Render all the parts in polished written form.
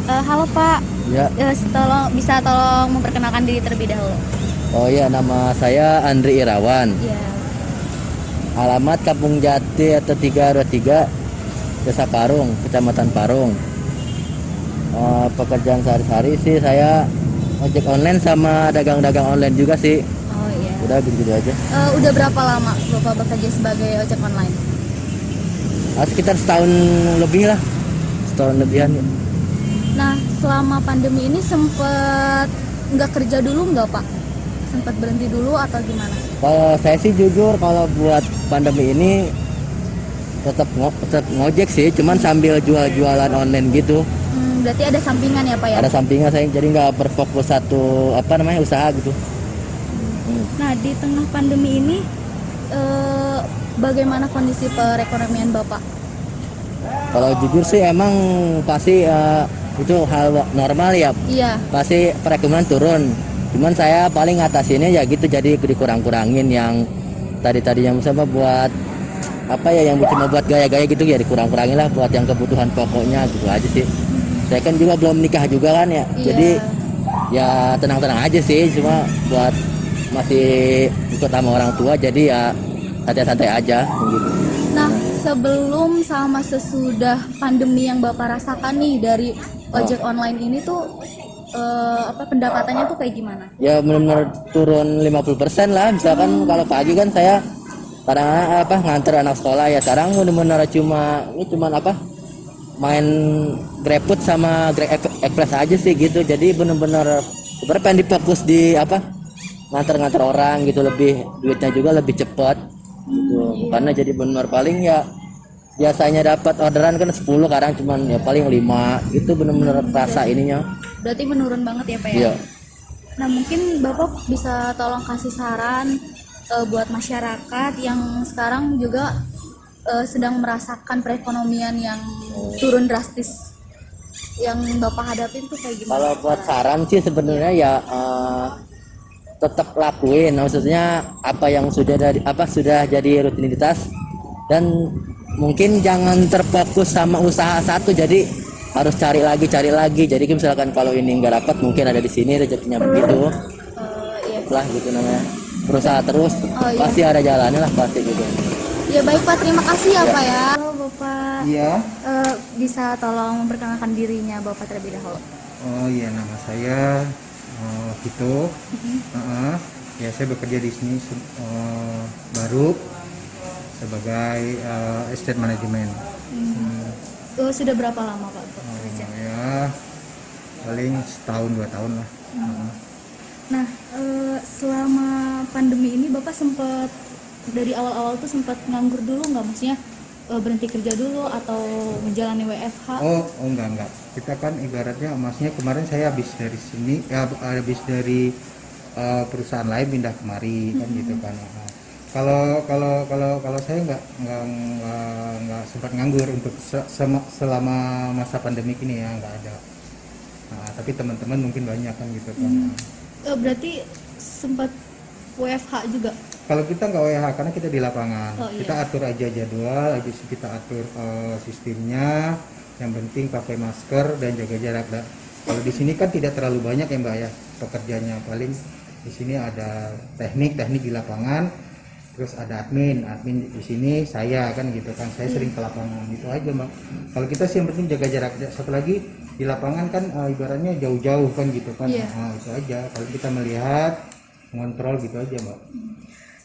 Halo Pak, Ya, tolong memperkenalkan diri terlebih dahulu. oh ya, nama saya Andri Irawan. Ya. Alamat Kampung Jati atau 323, Desa Parung, Kecamatan Parung. Pekerjaan sehari-hari sih saya ojek online sama dagang-dagang online juga sih. Oh iya. Udah gitu aja. Udah berapa lama Bapak bekerja sebagai ojek online? Sekitar setahun lebih lah, setahun lebihan. Ya. Nah, selama pandemi ini sempet nggak kerja dulu nggak Pak? Sempat berhenti dulu atau gimana? Kalau saya sih jujur, kalau buat pandemi ini tetap ngojek sih, cuman sambil jual-jualan online gitu. Berarti ada sampingan ya Pak ya? Ada sampingan, saya jadi nggak berfokus satu usaha gitu. Nah, di tengah pandemi ini bagaimana kondisi perekonomian Bapak? Kalau jujur sih emang pasti itu hal normal ya. Iya. Pasti perekonomian turun. Cuman saya paling ngatasinnya ya gitu, jadi dikurang-kurangin yang tadi-tadinya misalnya buat apa ya, yang cuma buat gaya-gaya gitu ya dikurang-kurangin lah, buat yang kebutuhan pokoknya gitu aja sih. Saya kan juga belum nikah juga kan ya. Iya. Jadi ya tenang-tenang aja sih, cuma buat masih ikut sama orang tua, jadi ya santai-santai aja gitu. Nah, sebelum sama sesudah pandemi yang Bapak rasakan nih dari ojek online ini tuh pendapatannya tuh kayak gimana? Ya benar-benar turun 50% lah. Misalkan kalau pagi kan saya kadang nganter anak sekolah, ya sekarang benar-benar cuman main GrabFood sama Express aja sih gitu. Jadi benar-benar sebenarnya pengen difokus di nganter-nganter orang gitu, lebih duitnya juga lebih cepat gitu. Karena jadi benar paling ya biasanya dapat orderan kan 10, kadang cuman ya paling 5 gitu, benar-benar terasa ininya. Berarti menurun banget ya Pak ya? Iya. Nah, mungkin Bapak bisa tolong kasih saran buat masyarakat yang sekarang juga sedang merasakan perekonomian yang turun drastis. Yang Bapak hadapin tuh kayak gimana? Kalau buat saran sih sebenarnya ya tetap lakuin, maksudnya apa yang sudah jadi rutinitas, dan mungkin jangan terfokus sama usaha satu, jadi harus cari lagi. Jadi misalkan kalau ini nggak dapat, mungkin ada di sini rezekinya begitu Iya. lah gitu namanya, berusaha terus. Oh, iya. Pasti ada jalannya lah, pasti gitu. Ya baik Pak, terima kasih ya Ya. Pak ya. Halo Bapak, Iya. bisa tolong memperkenalkan dirinya Bapak terlebih dahulu? Oh iya, nama saya Vito. Ya, saya bekerja di sini baru sebagai estate management. Sudah berapa lama Pak bekerja? Ya, paling setahun 2 tahun lah. Nah, selama pandemi ini Bapak sempat dari awal-awal tuh sempat nganggur dulu nggak? Maksudnya berhenti kerja dulu atau menjalani WFH? Oh enggak. Kita kan ibaratnya, maksudnya kemarin saya habis dari sini, ya habis dari perusahaan lain pindah kemari kan gitu kan. Nah, kalau saya nggak sempat nganggur untuk selama masa pandemi ini ya, nggak ada. Nah, tapi teman-teman mungkin banyak kan gitu kan. Berarti sempat WFH juga? Kalau kita nggak WH karena kita di lapangan, Oh, iya. kita atur aja jadwal, habis itu kita atur sistemnya. Yang penting pakai masker dan jaga jarak. Kalau di sini kan tidak terlalu banyak ya Mbak ya pekerjanya, paling di sini ada teknik di lapangan, terus ada admin di sini saya kan gitu kan, saya sering ke lapangan gitu aja Mbak. Kalau kita sih yang penting jaga jarak. Satu lagi di lapangan kan ibaratnya jauh-jauh kan gitu kan. Iya. Nah, itu aja. Kalau kita melihat, ngontrol gitu aja Mbak.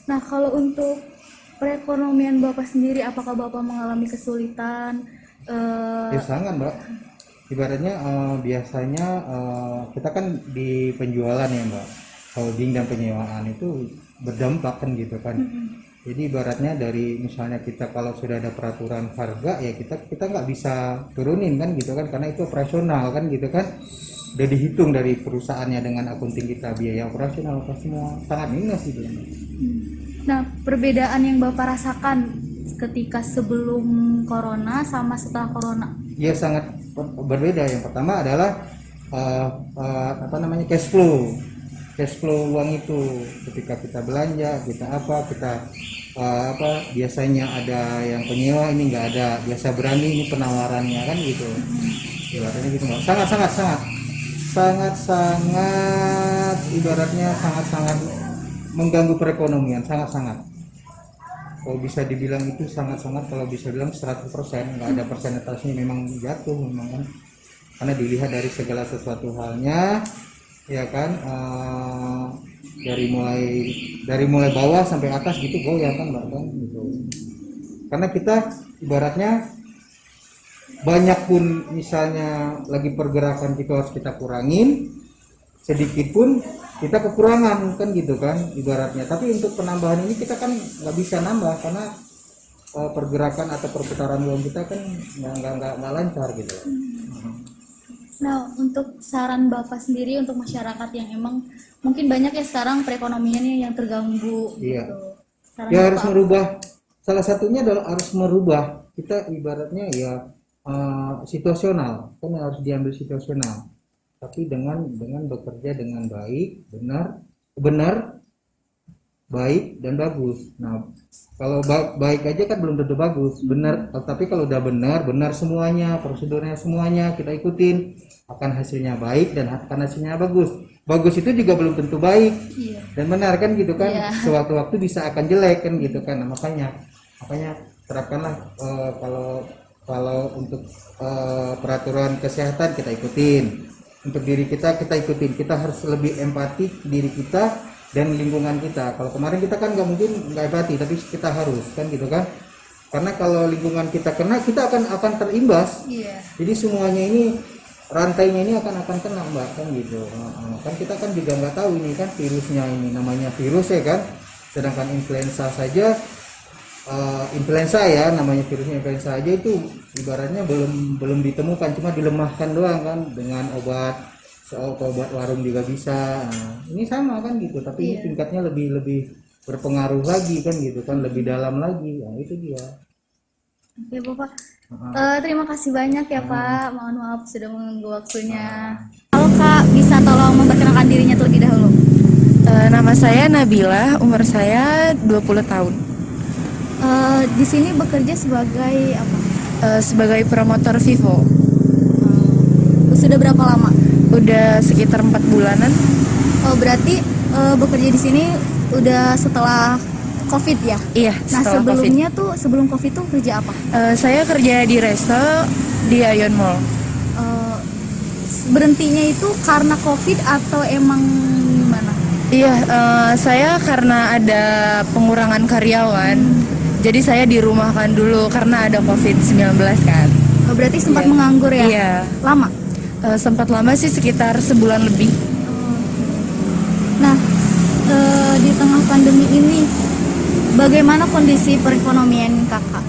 Nah, kalau untuk perekonomian Bapak sendiri, apakah Bapak mengalami kesulitan? Ya sangat Mbak. Ibaratnya biasanya kita kan di penjualan ya Mbak, holding dan penyewaan itu berdampak kan gitu kan. Jadi ibaratnya dari misalnya kita kalau sudah ada peraturan harga ya kita nggak bisa turunin kan gitu kan, karena itu operasional kan gitu kan. Udah dihitung dari perusahaannya dengan akunting kita, biaya operasional apa semua sangat minus gitu. Nah, perbedaan yang Bapak rasakan ketika sebelum corona sama setelah corona? Ya sangat berbeda. Yang pertama adalah cash flow uang itu, ketika kita belanja kita biasanya ada yang penyewa, ini nggak ada, biasa berani ini penawarannya kan gitu. ibaratnya gitu Mbak. Sangat ibaratnya sangat mengganggu perekonomian, sangat. Kalau bisa dibilang itu sangat, kalau bisa bilang 100%, nggak ada persentasenya, memang jatuh memang kan, karena dilihat dari segala sesuatu halnya, ya kan, dari mulai bawah sampai atas gitu goyah kan Mbak kan gitu. Karena kita ibaratnya banyak pun misalnya lagi pergerakan kita harus kita kurangin, sedikit pun kita kekurangan kan gitu kan ibaratnya. Tapi untuk penambahan ini kita kan nggak bisa nambah karena pergerakan atau perputaran uang kita kan nggak lancar gitu. Nah, untuk saran Bapak sendiri untuk masyarakat yang emang mungkin banyak ya sekarang perekonomiannya yang terganggu Iya. gitu. Saran Ya Bapak harus apa? merubah. Salah satunya adalah harus merubah. Kita ibaratnya ya situasional, kan harus diambil situasional. Tapi dengan bekerja dengan baik, benar, baik dan bagus. Nah, kalau baik aja kan belum tentu bagus, benar. Tapi kalau udah benar semuanya, prosedurnya semuanya kita ikutin, akan hasilnya baik dan akan hasilnya bagus. Bagus itu juga belum tentu baik Iya. dan benar kan gitu kan. Iya. Sewaktu-waktu bisa akan jelek kan gitu kan. Nah, makanya terapkanlah kalau untuk peraturan kesehatan kita ikutin. Untuk diri kita ikutin. Kita harus lebih empati diri kita dan lingkungan kita. Kalau kemarin kita kan nggak mungkin nggak empati, tapi kita harus kan gitu kan. Karena kalau lingkungan kita kena, kita akan terimbas. Iya. Jadi semuanya ini rantainya ini akan kena Mbak kan gitu. Kan kita kan juga nggak tahu ini kan virusnya, ini namanya virus ya kan. Sedangkan influenza saja influenza ya, namanya virusnya influenza aja itu ibaratnya belum ditemukan, cuma dilemahkan doang kan dengan obat warung juga bisa. Nah, ini sama kan gitu, tapi ini tingkatnya lebih berpengaruh lagi kan gitu kan, lebih dalam lagi. Nah, itu dia. Oke Bapak, terima kasih banyak ya Pak. Mohon maaf sudah mengganggu waktunya. Kalau Kak bisa tolong memperkenalkan dirinya terlebih dahulu. Nama saya Nabila, umur saya 20 tahun. Di sini bekerja sebagai apa? Sebagai promotor Vivo. Sudah berapa lama? Udah sekitar 4 bulanan. Oh berarti bekerja di sini udah setelah COVID ya? Iya, Nah setelah sebelumnya tuh sebelum COVID tuh kerja apa? Saya kerja di resto di Ion Mall. Berhentinya itu karena COVID atau emang gimana? Iya, saya karena ada pengurangan karyawan, jadi saya dirumahkan dulu karena ada COVID-19 kan. Oh, berarti sempat Iya. menganggur ya? Iya. Lama? Sempat lama sih, sekitar sebulan lebih. Nah, di tengah pandemi ini, bagaimana kondisi perekonomian kakak?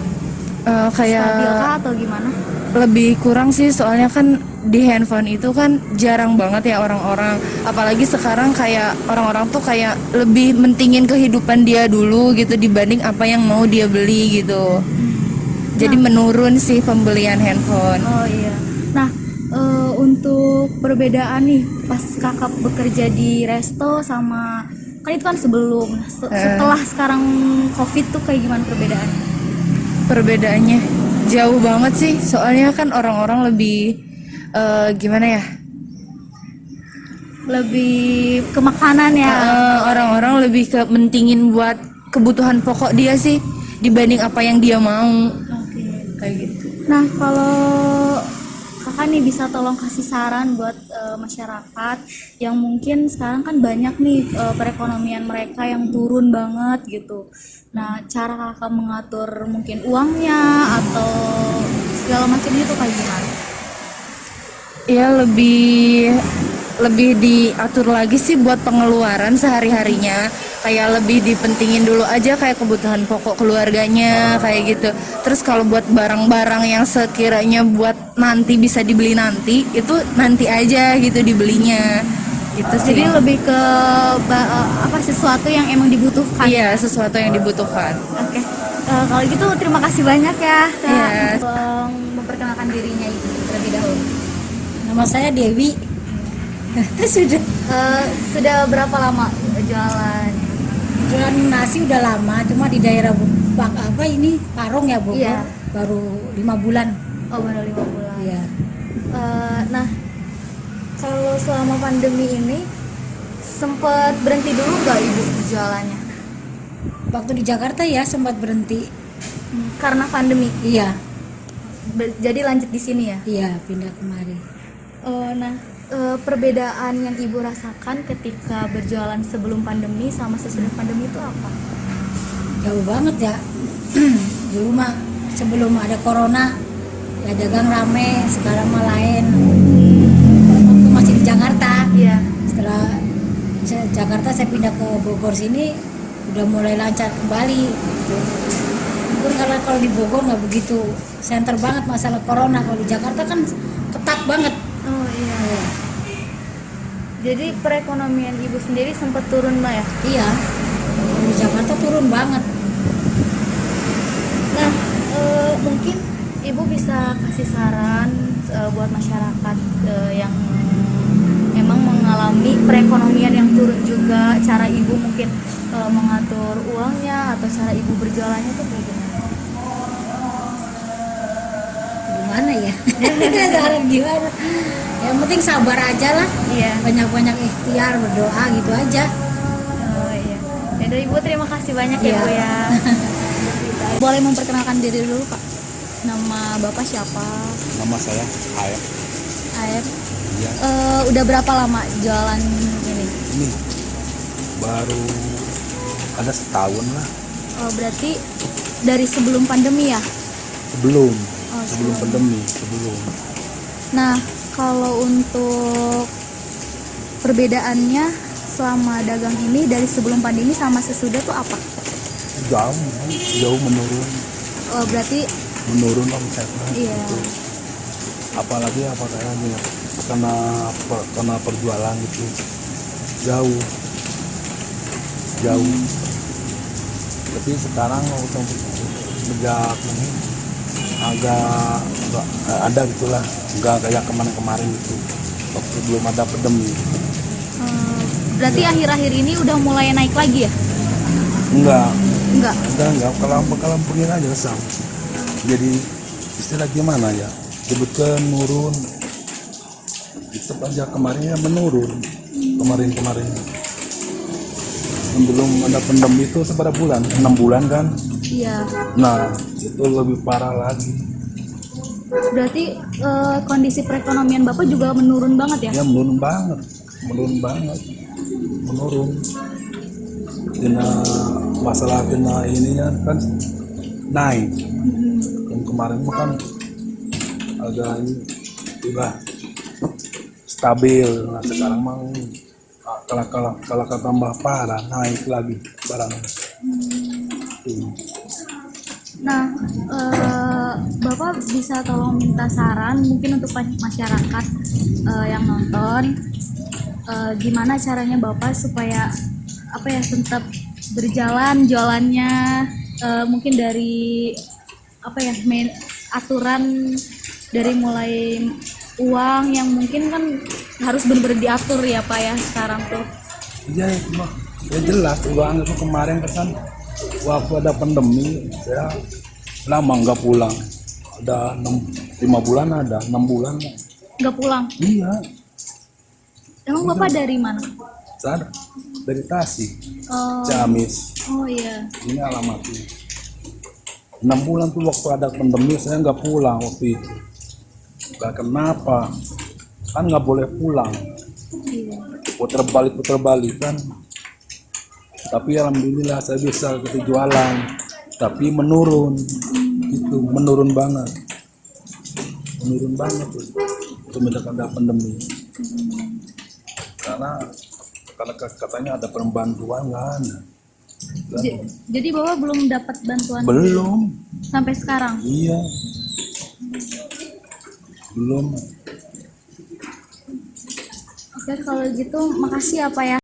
Kayak Stabil kah atau gimana? lebih kurang sih, soalnya kan di handphone itu kan jarang banget ya orang-orang, apalagi sekarang kayak orang-orang tuh kayak lebih mentingin kehidupan dia dulu gitu dibanding apa yang mau dia beli gitu. Jadi menurun sih pembelian handphone. Oh iya. Nah, untuk perbedaan nih pas kakak bekerja di resto sama kan itu kan sebelum. Nah, setelah sekarang COVID tuh kayak gimana perbedaannya? Perbedaannya jauh banget sih, soalnya kan orang-orang lebih gimana ya? Lebih ke makanan ya. Orang-orang lebih ke mentingin buat kebutuhan pokok dia sih dibanding apa yang dia mau. Oke. Kayak gitu. Nah, kalau kakak nih bisa tolong kasih saran buat masyarakat yang mungkin sekarang kan banyak nih perekonomian mereka yang turun banget gitu. Nah, cara kakak mengatur mungkin uangnya atau segala macamnya itu kayak gimana? Ya lebih diatur lagi sih buat pengeluaran sehari-harinya, kayak lebih dipentingin dulu aja kayak kebutuhan pokok keluarganya kayak gitu. Terus kalau buat barang-barang yang sekiranya buat nanti bisa dibeli nanti, itu nanti aja gitu dibelinya. Gitu sih. Jadi lebih ke apa sesuatu yang emang dibutuhkan. Iya, sesuatu yang dibutuhkan. Oke. Kalau gitu terima kasih banyak ya Kak. Iya. Tolong memperkenalkan dirinya terlebih dahulu. Nama saya Dewi. Sudah berapa lama jualan? Jualan nasi udah lama, cuma di daerah Parong ya Bu. Iya. Baru 5 bulan. Oh baru 5 bulan. Iya. Nah, kalau selama pandemi ini sempat berhenti dulu nggak ibu jualannya? Waktu di Jakarta ya sempat berhenti. Karena pandemi. Iya, Jadi lanjut di sini ya. iya pindah kemari. Nah, perbedaan yang ibu rasakan ketika berjualan sebelum pandemi sama sesudah pandemi itu apa? Jauh banget ya. Dulu mah sebelum ada corona ya dagang rame, sekarang mah lain. Waktu masih di Jakarta, Iya. setelah Jakarta saya pindah ke Bogor sini udah mulai lancar kembali. Mungkin karena kalau di Bogor nggak begitu center banget masalah corona. Kalau di Jakarta kan ketat banget. Oh iya. Jadi perekonomian ibu sendiri sempat turun lah ya. Iya, di Jakarta turun banget. Nah, mungkin ibu bisa kasih saran buat masyarakat yang memang mengalami perekonomian yang turun juga, cara ibu mungkin mengatur uangnya atau cara ibu berjualannya itu kayak gimana? Gimana ya? Saran gimana? Yang penting sabar aja lah. Iya. Banyak-banyak ikhtiar, berdoa gitu aja. Oh iya. Yaudah ibu, terima kasih banyak ya Iya. bu ya. Boleh memperkenalkan diri dulu pak? Nama bapak siapa? Nama saya Aep. Aep. Ya, Udah berapa lama jualan ini? ini baru ada setahun lah. Oh, berarti dari sebelum pandemi ya? Sebelum Oh, sebelum pandemi, sebelum. Nah, kalau untuk perbedaannya selama dagang ini dari sebelum pandemi sama sesudah tuh apa? Jauh menurun, Berarti omsetnya. iya. Gitu. Apalagi apa kayaknya karena perjualan gitu jauh. Tapi sekarang untuk sejak ini agak ada gitulah, nggak kayak kemarin gitu waktu belum ada pandemi. Berarti akhir-akhir ini udah mulai naik lagi ya? Enggak Enggak. begini aja sam. Jadi istilah gimana ya, sebutkan menurun tetap aja kemarinnya menurun kemarin sebelum ada pandemi itu seberapa bulan, 6 bulan kan. Iya. Nah itu lebih parah lagi Berarti kondisi perekonomian Bapak juga menurun banget ya? ya, menurun kena masalah kena ininya kan naik. Yang kemarin mah kan agak ini udah stabil. Nah sekarang mah kalau tambah parah naik lagi barang. Nah, Bapak bisa tolong minta saran mungkin untuk masyarakat yang nonton, gimana caranya Bapak supaya apa ya tetap berjalan jualannya, mungkin dari apa ya aturan dari mulai uang yang mungkin kan harus benar-benar diatur ya Pak ya sekarang tuh. Iya itu mah ya jelas uang itu kemarin kesan waktu ada pandemi saya lama nggak pulang, ada 5 bulan, ada 6 bulan. Nggak pulang? Iya, Emang Bapak dari mana? saya dari Tasik, Oh, Ciamis. oh iya. Ini alamatnya. 6 bulan tuh waktu ada pandemi saya nggak pulang waktu itu. Gak kenapa, kan nggak boleh pulang. Iya. Puter balik kan. Tapi alhamdulillah saya bisa gitu jualan. Tapi menurun, itu menurun banget tuh. Semenjak ada pandemi. Karena katanya ada pembantuan nggak ada. Jadi Bapak belum dapat bantuan Belum. sampai sekarang? Iya. Belum. Oke, kalau gitu makasih ya Pak ya.